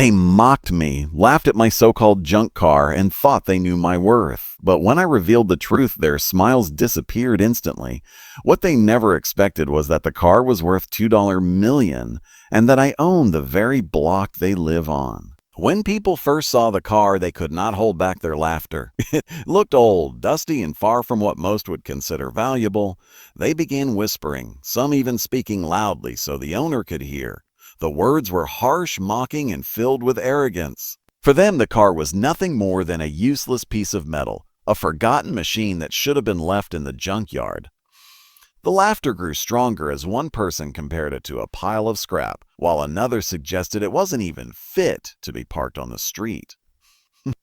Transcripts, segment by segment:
They mocked me, laughed at my so-called junk car, and thought they knew my worth. But when I revealed the truth, their smiles disappeared instantly. What they never expected was that the car was worth $2 million and that I owned the very block they live on. When people first saw the car, they could not hold back their laughter. It looked old, dusty, and far from what most would consider valuable. They began whispering, some even speaking loudly so the owner could hear. The words were harsh, mocking, and filled with arrogance. For them, the car was nothing more than a useless piece of metal, a forgotten machine that should have been left in the junkyard. The laughter grew stronger as one person compared it to a pile of scrap, while another suggested it wasn't even fit to be parked on the street.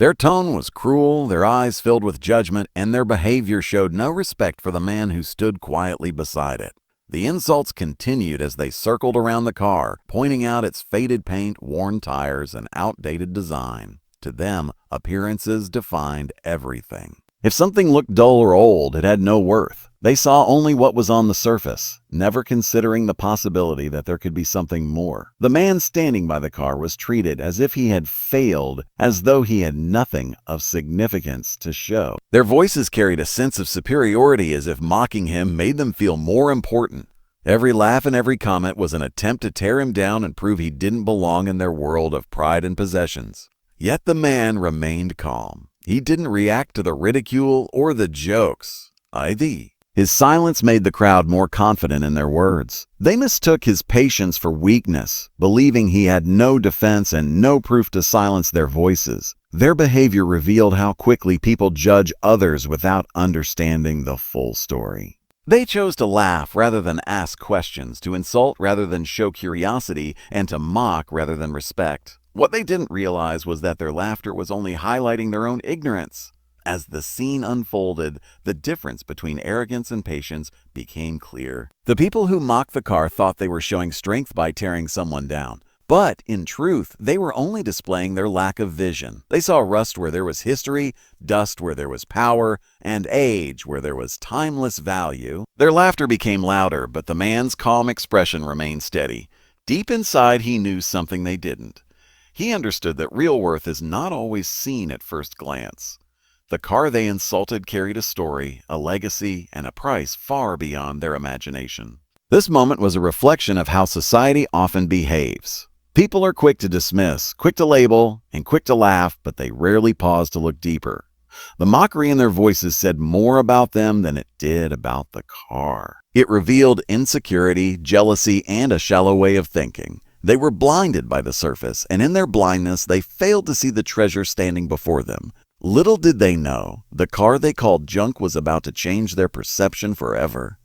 Their tone was cruel, their eyes filled with judgment, and their behavior showed no respect for the man who stood quietly beside it. The insults continued as they circled around the car, pointing out its faded paint, worn tires, and outdated design. To them, appearances defined everything. If something looked dull or old, it had no worth. They saw only what was on the surface, never considering the possibility that there could be something more. The man standing by the car was treated as if he had failed, as though he had nothing of significance to show. Their voices carried a sense of superiority, as if mocking him made them feel more important. Every laugh and every comment was an attempt to tear him down and prove he didn't belong in their world of pride and possessions. Yet the man remained calm. He didn't react to the ridicule or the jokes. His silence made the crowd more confident in their words. They mistook his patience for weakness, believing he had no defense and no proof to silence their voices. Their behavior revealed how quickly people judge others without understanding the full story. They chose to laugh rather than ask questions, to insult rather than show curiosity, and to mock rather than respect. What they didn't realize was that their laughter was only highlighting their own ignorance. As the scene unfolded, the difference between arrogance and patience became clear. The people who mocked the car thought they were showing strength by tearing someone down. But, in truth, they were only displaying their lack of vision. They saw rust where there was history, dust where there was power, and age where there was timeless value. Their laughter became louder, but the man's calm expression remained steady. Deep inside, he knew something they didn't. He understood that real worth is not always seen at first glance. The car they insulted carried a story, a legacy, and a price far beyond their imagination. This moment was a reflection of how society often behaves. People are quick to dismiss, quick to label, and quick to laugh, but they rarely pause to look deeper. The mockery in their voices said more about them than it did about the car. It revealed insecurity, jealousy, and a shallow way of thinking. They were blinded by the surface, and in their blindness, they failed to see the treasure standing before them. Little did they know, the car they called junk was about to change their perception forever.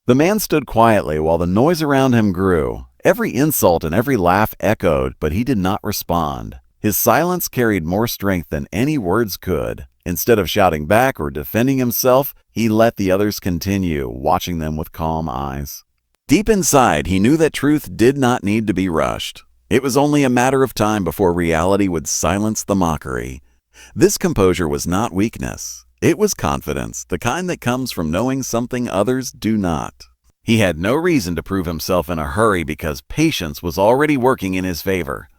The man stood quietly while the noise around him grew. Every insult and every laugh echoed, but he did not respond. His silence carried more strength than any words could. Instead of shouting back or defending himself, he let the others continue, watching them with calm eyes. Deep inside, he knew that truth did not need to be rushed. It was only a matter of time before reality would silence the mockery. This composure was not weakness. It was confidence, the kind that comes from knowing something others do not. He had no reason to prove himself in a hurry because patience was already working in his favor.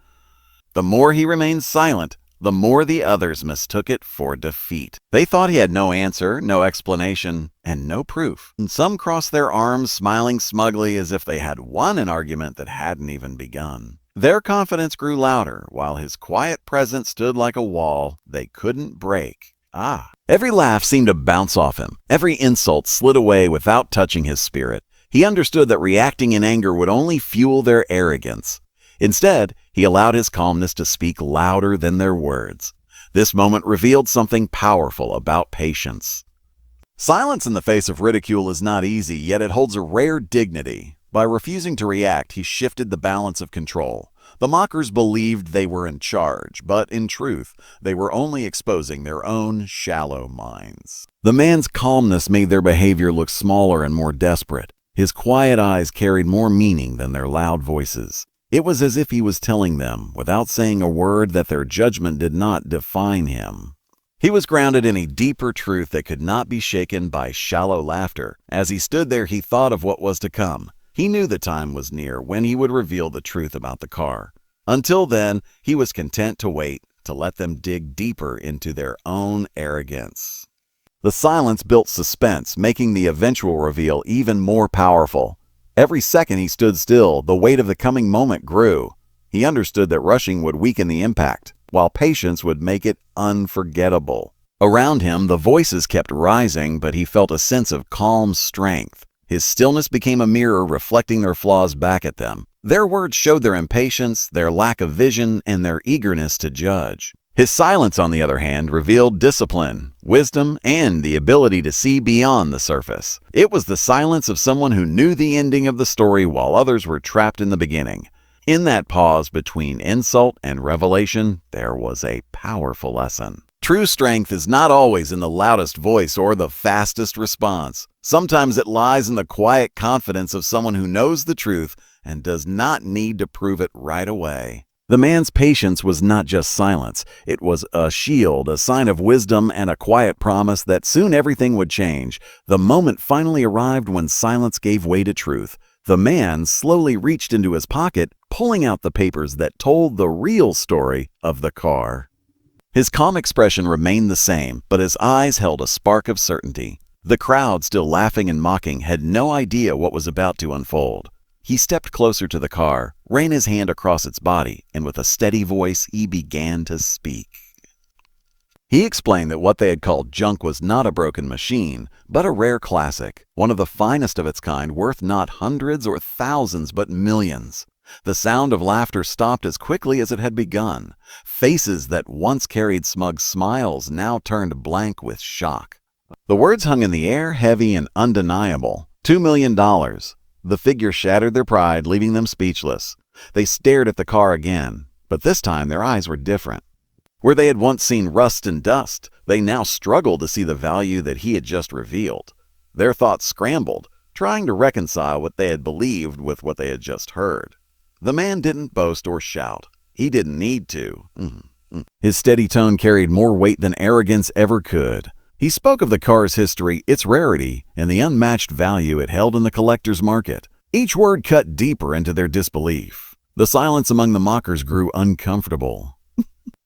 The more he remained silent, the more the others mistook it for defeat. They thought he had no answer, no explanation, and no proof. And some crossed their arms, smiling smugly as if they had won an argument that hadn't even begun. Their confidence grew louder, while his quiet presence stood like a wall they couldn't break. Every laugh seemed to bounce off him. Every insult slid away without touching his spirit. He understood that reacting in anger would only fuel their arrogance. Instead, he allowed his calmness to speak louder than their words. This moment revealed something powerful about patience. Silence in the face of ridicule is not easy, yet it holds a rare dignity. By refusing to react, he shifted the balance of control. The mockers believed they were in charge, but in truth, they were only exposing their own shallow minds. The man's calmness made their behavior look smaller and more desperate. His quiet eyes carried more meaning than their loud voices. It was as if he was telling them, without saying a word, that their judgment did not define him. He was grounded in a deeper truth that could not be shaken by shallow laughter. As he stood there, he thought of what was to come. He knew the time was near when he would reveal the truth about the car. Until then, he was content to wait, to let them dig deeper into their own arrogance. The silence built suspense, making the eventual reveal even more powerful. Every second he stood still, the weight of the coming moment grew. He understood that rushing would weaken the impact, while patience would make it unforgettable. Around him, the voices kept rising, but he felt a sense of calm strength. His stillness became a mirror reflecting their flaws back at them. Their words showed their impatience, their lack of vision, and their eagerness to judge. His silence, on the other hand, revealed discipline, wisdom, and the ability to see beyond the surface. It was the silence of someone who knew the ending of the story while others were trapped in the beginning. In that pause between insult and revelation, there was a powerful lesson. True strength is not always in the loudest voice or the fastest response. Sometimes it lies in the quiet confidence of someone who knows the truth and does not need to prove it right away. The man's patience was not just silence. It was a shield, a sign of wisdom, and a quiet promise that soon everything would change. The moment finally arrived when silence gave way to truth. The man slowly reached into his pocket, pulling out the papers that told the real story of the car. His calm expression remained the same, but his eyes held a spark of certainty. The crowd, still laughing and mocking, had no idea what was about to unfold. He stepped closer to the car, ran his hand across its body, and with a steady voice, he began to speak. He explained that what they had called junk was not a broken machine, but a rare classic, one of the finest of its kind, worth not hundreds or thousands, but millions. The sound of laughter stopped as quickly as it had begun. Faces that once carried smug smiles now turned blank with shock. The words hung in the air, heavy and undeniable. $2 million. The figure shattered their pride, leaving them speechless. They stared at the car again, but this time their eyes were different. Where they had once seen rust and dust, they now struggled to see the value that he had just revealed. Their thoughts scrambled, trying to reconcile what they had believed with what they had just heard. The man didn't boast or shout. He didn't need to. His steady tone carried more weight than arrogance ever could. He spoke of the car's history, its rarity, and the unmatched value it held in the collector's market. Each word cut deeper into their disbelief. The silence among the mockers grew uncomfortable.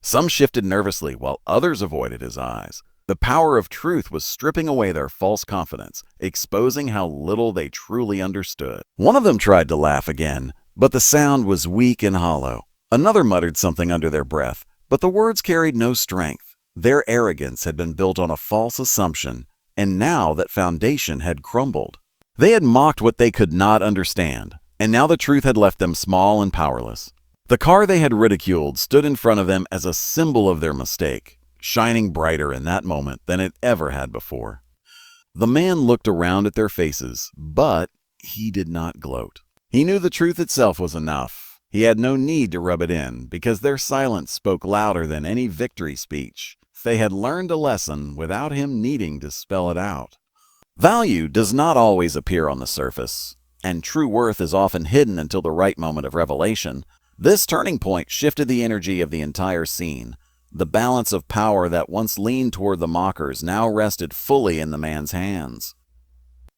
Some shifted nervously, while others avoided his eyes. The power of truth was stripping away their false confidence, exposing how little they truly understood. One of them tried to laugh again, but the sound was weak and hollow. Another muttered something under their breath, but the words carried no strength. Their arrogance had been built on a false assumption, and now that foundation had crumbled. They had mocked what they could not understand, and now the truth had left them small and powerless. The car they had ridiculed stood in front of them as a symbol of their mistake, shining brighter in that moment than it ever had before. The man looked around at their faces, but he did not gloat. He knew the truth itself was enough. He had no need to rub it in, because their silence spoke louder than any victory speech. They had learned a lesson without him needing to spell it out. Value does not always appear on the surface, and true worth is often hidden until the right moment of revelation. This turning point shifted the energy of the entire scene. The balance of power that once leaned toward the mockers now rested fully in the man's hands.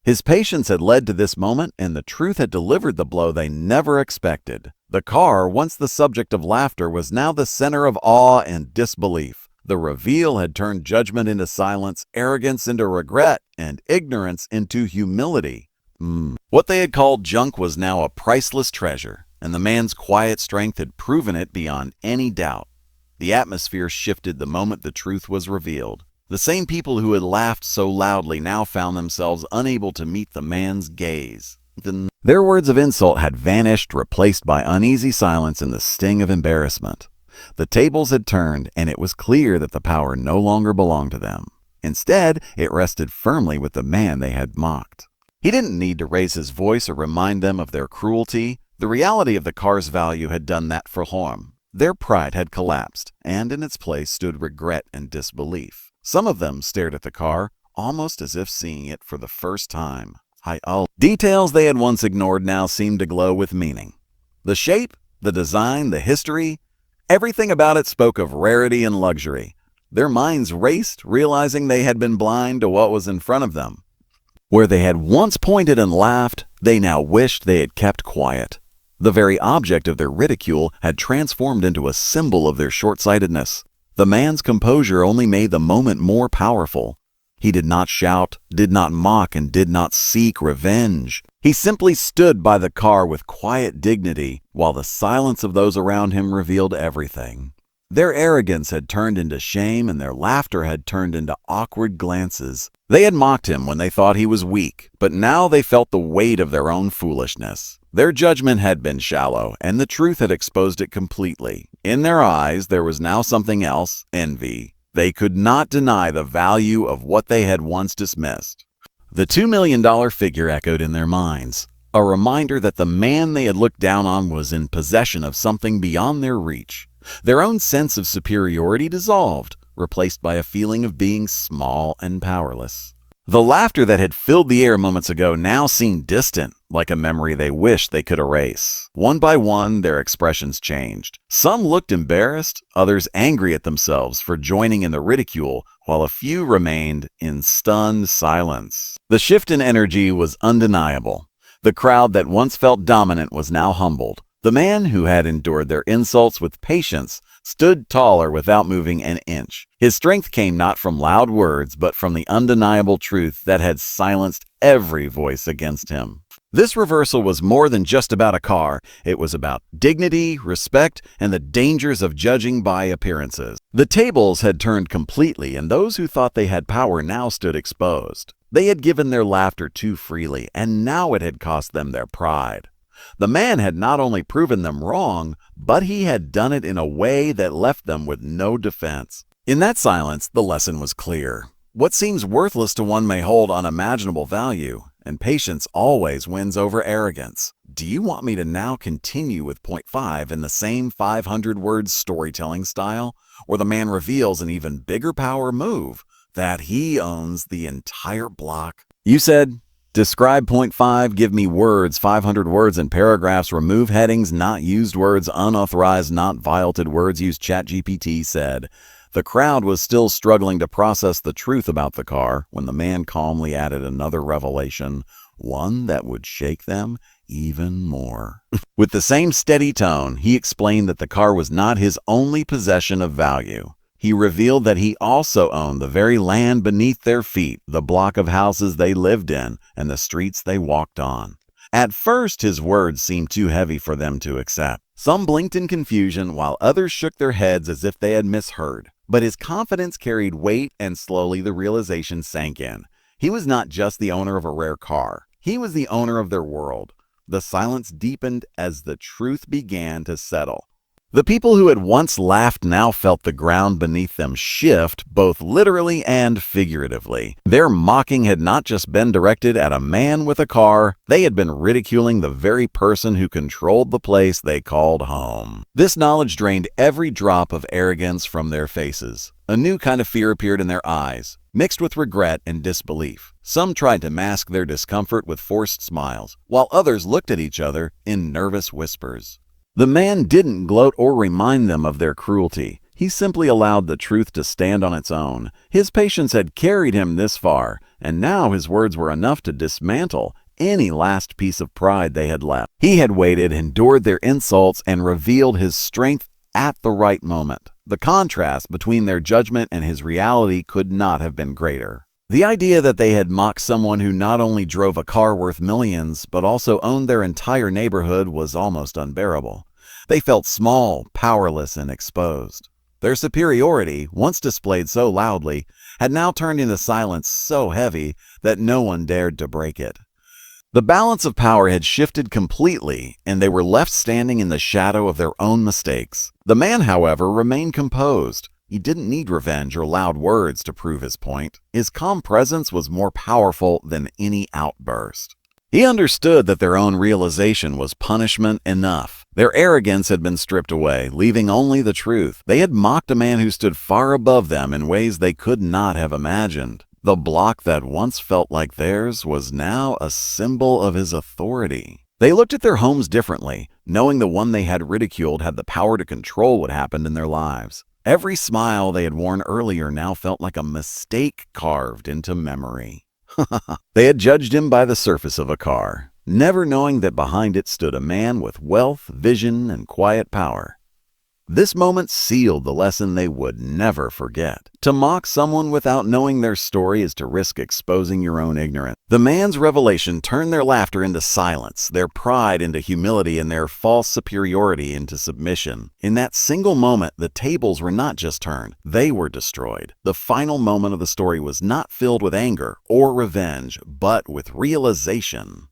His patience had led to this moment, and the truth had delivered the blow they never expected. The car, once the subject of laughter, was now the center of awe and disbelief. The reveal had turned judgment into silence, arrogance into regret, and ignorance into humility. What they had called junk was now a priceless treasure, and the man's quiet strength had proven it beyond any doubt. The atmosphere shifted the moment the truth was revealed. The same people who had laughed so loudly now found themselves unable to meet the man's gaze. Their words of insult had vanished, replaced by uneasy silence and the sting of embarrassment. The tables had turned, and it was clear that the power no longer belonged to them. Instead, it rested firmly with the man they had mocked. He didn't need to raise his voice or remind them of their cruelty. The reality of the car's value had done that for them. Their pride had collapsed, and in its place stood regret and disbelief. Some of them stared at the car, almost as if seeing it for the first time. Details they had once ignored now seemed to glow with meaning. The shape, the design, the history, everything about it spoke of rarity and luxury. Their minds raced, realizing they had been blind to what was in front of them. Where they had once pointed and laughed, they now wished they had kept quiet. The very object of their ridicule had transformed into a symbol of their short-sightedness. The man's composure only made the moment more powerful. He did not shout, did not mock, and did not seek revenge. He simply stood by the car with quiet dignity, while the silence of those around him revealed everything. Their arrogance had turned into shame, and their laughter had turned into awkward glances. They had mocked him when they thought he was weak, but now they felt the weight of their own foolishness. Their judgment had been shallow, and the truth had exposed it completely. In their eyes, there was now something else: envy. They could not deny the value of what they had once dismissed. The $2 million figure echoed in their minds, a reminder that the man they had looked down on was in possession of something beyond their reach. Their own sense of superiority dissolved, replaced by a feeling of being small and powerless. The laughter that had filled the air moments ago now seemed distant, like a memory they wished they could erase. One by one, their expressions changed. Some looked embarrassed, others angry at themselves for joining in the ridicule, while a few remained in stunned silence. The shift in energy was undeniable. The crowd that once felt dominant was now humbled. The man who had endured their insults with patience stood taller without moving an inch. His strength came not from loud words, but from the undeniable truth that had silenced every voice against him. This reversal was more than just about a car. It was about dignity, respect, and the dangers of judging by appearances. The tables had turned completely, and those who thought they had power now stood exposed. They had given their laughter too freely, and now it had cost them their pride. The man had not only proven them wrong, but he had done it in a way that left them with no defense. In that silence, the lesson was clear. What seems worthless to one may hold unimaginable value, and patience always wins over arrogance. Do you want me to now continue with point 5 in the same 500-word storytelling style, where the man reveals an even bigger power move, that he owns the entire block? You said, describe point 5, give me words, 500 words and paragraphs, remove headings, not used words, unauthorized, not violated words, use ChatGPT said. The crowd was still struggling to process the truth about the car when the man calmly added another revelation, one that would shake them even more. With the same steady tone, he explained that the car was not his only possession of value. He revealed that he also owned the very land beneath their feet, the block of houses they lived in, and the streets they walked on. At first, his words seemed too heavy for them to accept. Some blinked in confusion, while others shook their heads as if they had misheard. But his confidence carried weight, and slowly the realization sank in. He was not just the owner of a rare car. He was the owner of their world. The silence deepened as the truth began to settle. The people who had once laughed now felt the ground beneath them shift, both literally and figuratively. Their mocking had not just been directed at a man with a car, they had been ridiculing the very person who controlled the place they called home. This knowledge drained every drop of arrogance from their faces. A new kind of fear appeared in their eyes, mixed with regret and disbelief. Some tried to mask their discomfort with forced smiles, while others looked at each other in nervous whispers. The man didn't gloat or remind them of their cruelty. He simply allowed the truth to stand on its own. His patience had carried him this far, and now his words were enough to dismantle any last piece of pride they had left. He had waited, endured their insults, and revealed his strength at the right moment. The contrast between their judgment and his reality could not have been greater. The idea that they had mocked someone who not only drove a car worth millions, but also owned their entire neighborhood was almost unbearable. They felt small, powerless, and exposed. Their superiority, once displayed so loudly, had now turned into silence so heavy that no one dared to break it. The balance of power had shifted completely, and they were left standing in the shadow of their own mistakes. The man, however, remained composed. He didn't need revenge or loud words to prove his point. His calm presence was more powerful than any outburst. He understood that their own realization was punishment enough. Their arrogance had been stripped away, leaving only the truth. They had mocked a man who stood far above them in ways they could not have imagined. The block that once felt like theirs was now a symbol of his authority. They looked at their homes differently, knowing the one they had ridiculed had the power to control what happened in their lives. Every smile they had worn earlier now felt like a mistake carved into memory. They had judged him by the surface of a car. never knowing that behind it stood a man with wealth, vision, and quiet power. This moment sealed the lesson they would never forget. To mock someone without knowing their story is to risk exposing your own ignorance. The man's revelation turned their laughter into silence, their pride into humility, and their false superiority into submission. In that single moment, the tables were not just turned, they were destroyed. The final moment of the story was not filled with anger or revenge, but with realization.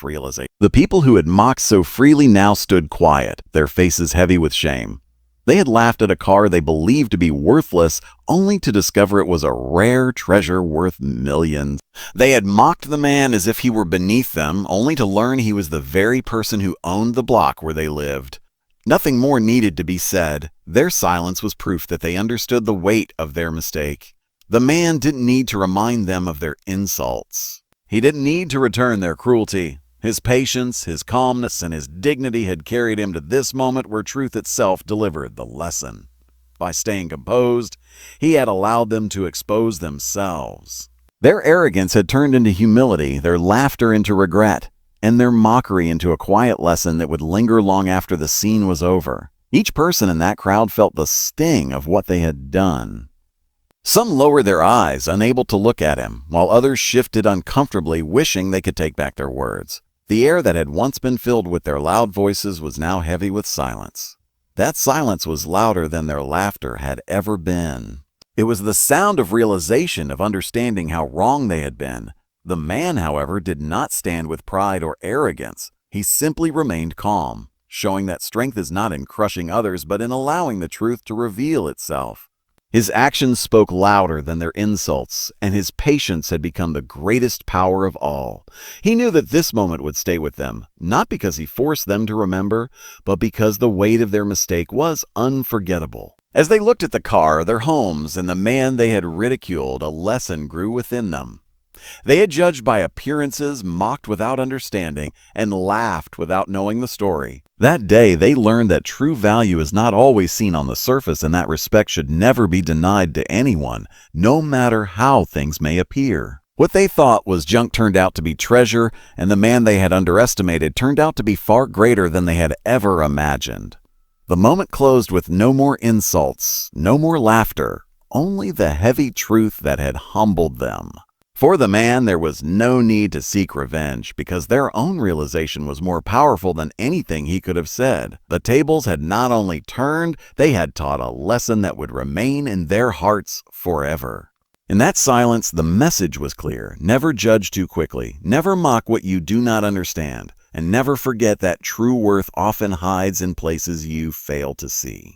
Realization. The people who had mocked so freely now stood quiet, their faces heavy with shame. They had laughed at a car they believed to be worthless, only to discover it was a rare treasure worth millions. They had mocked the man as if he were beneath them, only to learn he was the very person who owned the block where they lived. Nothing more needed to be said. Their silence was proof that they understood the weight of their mistake. The man didn't need to remind them of their insults. He didn't need to return their cruelty. His patience, his calmness, and his dignity had carried him to this moment where truth itself delivered the lesson. By staying composed, he had allowed them to expose themselves. Their arrogance had turned into humility, their laughter into regret, and their mockery into a quiet lesson that would linger long after the scene was over. Each person in that crowd felt the sting of what they had done. Some lowered their eyes, unable to look at him, while others shifted uncomfortably, wishing they could take back their words. The air that had once been filled with their loud voices was now heavy with silence. That silence was louder than their laughter had ever been. It was the sound of realization, of understanding how wrong they had been. The man, however, did not stand with pride or arrogance. He simply remained calm, showing that strength is not in crushing others, but in allowing the truth to reveal itself. His actions spoke louder than their insults, and his patience had become the greatest power of all. He knew that this moment would stay with them, not because he forced them to remember, but because the weight of their mistake was unforgettable. As they looked at the car, their homes, and the man they had ridiculed, a lesson grew within them. They had judged by appearances, mocked without understanding, and laughed without knowing the story. That day, they learned that true value is not always seen on the surface, and that respect should never be denied to anyone, no matter how things may appear. What they thought was junk turned out to be treasure, and the man they had underestimated turned out to be far greater than they had ever imagined. The moment closed with no more insults, no more laughter, only the heavy truth that had humbled them. For the man, there was no need to seek revenge, because their own realization was more powerful than anything he could have said. The tables had not only turned, they had taught a lesson that would remain in their hearts forever. In that silence, the message was clear. Never judge too quickly, never mock what you do not understand, and never forget that true worth often hides in places you fail to see.